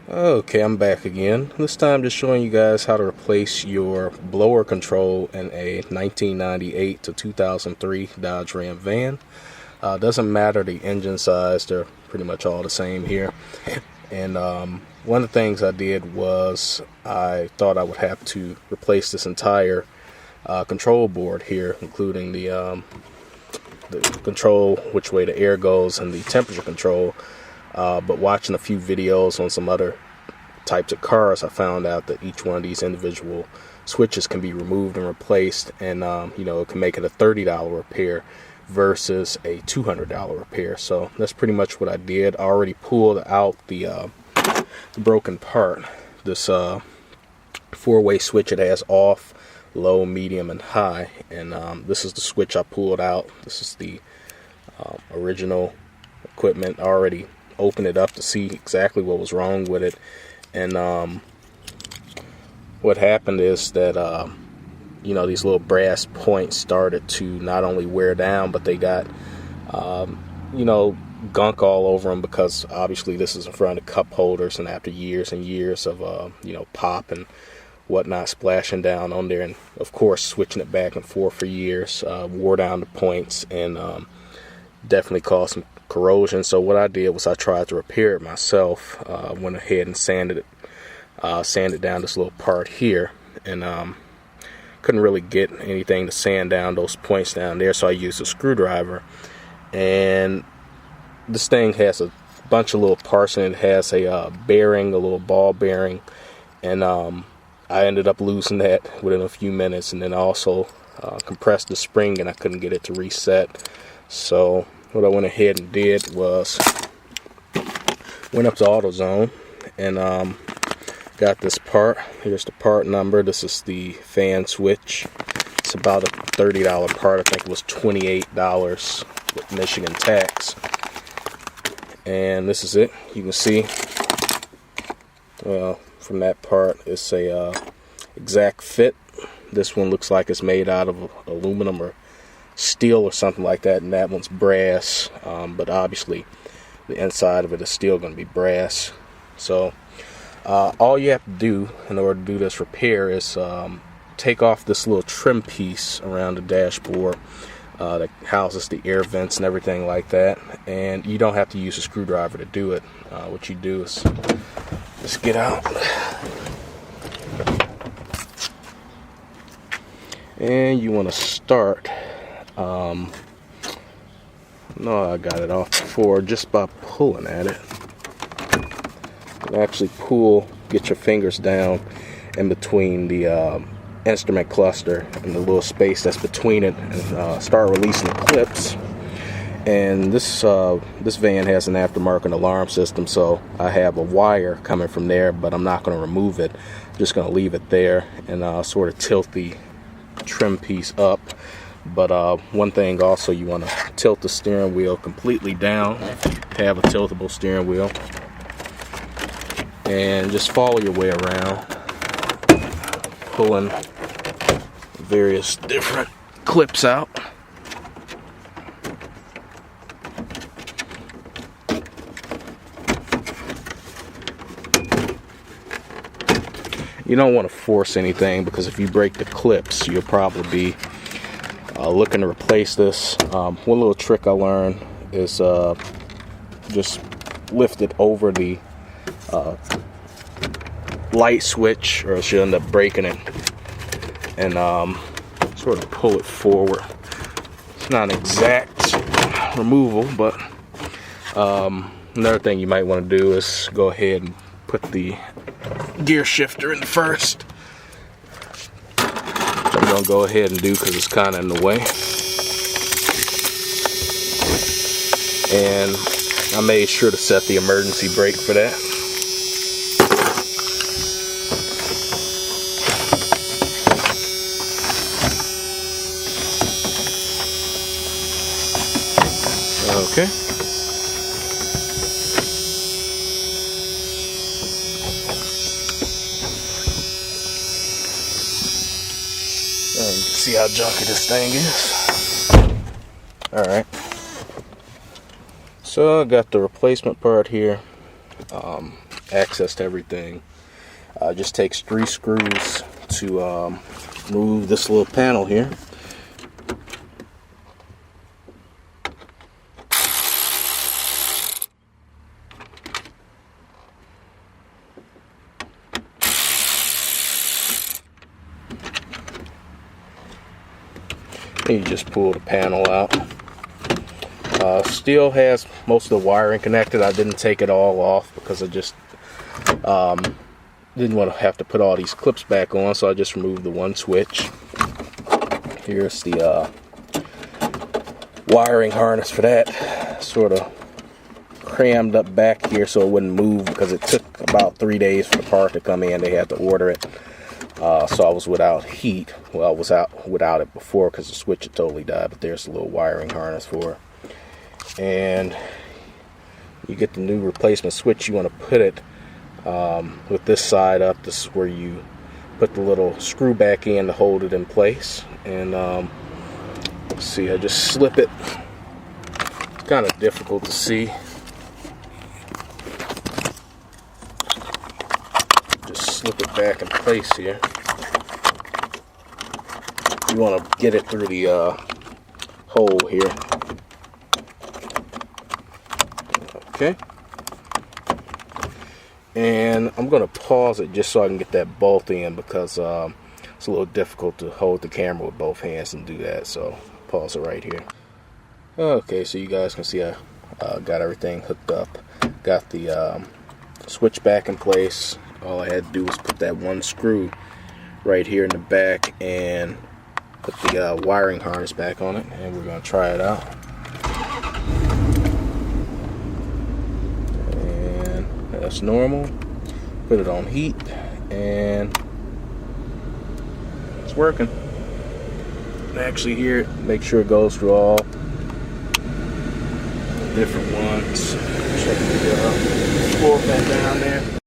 Okay, I'm back again. This time just showing you guys how to replace your blower control in a 1998 to 2003 Dodge Ram van. Doesn't matter the engine size, they're pretty much all the same here. And one of the things I did was I thought I would have to replace this entire control board here, including the control, which way the air goes, and the temperature control. But watching a few videos on some other types of cars, I found out that each one of these individual switches can be removed and replaced, and it can make it a $30 repair versus a $200 repair. So that's pretty much what I did. I already pulled out the broken part. This four-way switch, it has off, low, medium, and high, and this is the switch I pulled out. This is the original equipment. I already opened it up to see exactly what was wrong with it, and what happened is that these little brass points started to not only wear down, but they got gunk all over them, because obviously this is in front of cup holders, and after years and years of pop and whatnot splashing down on there, and of course switching it back and forth for years, wore down the points, and definitely caused some corrosion. So what I did was I tried to repair it myself. Went ahead and sanded down this little part here, and couldn't really get anything to sand down those points down there, so I used a screwdriver. And this thing has a bunch of little parts in it. It has a bearing, a little ball bearing, and I ended up losing that within a few minutes. And then I also compressed the spring, and I couldn't get it to reset. So what I went ahead and did was went up to AutoZone and got this part. Here's the part number. This is the fan switch. It's about a $30 part. I think it was $28 with Michigan tax. And this is it. You can see, well, from that part, it's a exact fit. This one looks like it's made out of aluminum or steel or something like that, and that one's brass, but obviously the inside of it is still going to be brass. So all you have to do in order to do this repair is take off this little trim piece around the dashboard that houses the air vents and everything like that, and you don't have to use a screwdriver to do it. What you do is just get out and you want to start no, I got it off before just by pulling at it. You actually get your fingers down in between the instrument cluster and the little space that's between it, and start releasing the clips. And this van has an aftermarket alarm system, so I have a wire coming from there, but I'm not going to remove it. I'm just going to leave it there and sort of tilt the trim piece up. But one thing also, you want to tilt the steering wheel completely down, have a tiltable steering wheel, and just follow your way around, pulling various different clips out. You don't want to force anything, because if you break the clips, you'll probably be looking to replace this. One little trick I learned is just lift it over the light switch, or else you'll end up breaking it, and sort of pull it forward. It's not an exact removal, but another thing you might want to do is go ahead and put the gear shifter in first. I'm going to go ahead and do, because it's kind of in the way. And I made sure to set the emergency brake for that. Okay. You can see how junky this thing is. Alright. So I got the replacement part here. access to everything. Just takes 3 screws to remove this little panel here. And you just pull the panel out. Still has most of the wiring connected. I didn't take it all off because I just didn't want to have to put all these clips back on, so I just removed the one switch. Here's the wiring harness for that. Sort of crammed up back here so it wouldn't move because it took about 3 days for the part to come in. They had to order it. So I was without heat. Well, I was out without it before because the switch had totally died, but there's a little wiring harness for it. And you get the new replacement switch. You want to put it with this side up. This is where you put the little screw back in to hold it in place. And let's see, I just slip it. It's kind of difficult to see. Just slip it back in place here. You want to get it through the hole here. Okay. And I'm going to pause it just so I can get that bolt in because it's a little difficult to hold the camera with both hands and do that. So pause it right here. Okay, so you guys can see I got everything hooked up. Got the switch back in place. All I had to do was put that one screw right here in the back and put the wiring harness back on it, and we're going to try it out. And that's normal. Put it on heat, and it's working. Actually, here, make sure it goes through all different ones. Check the floor back down there.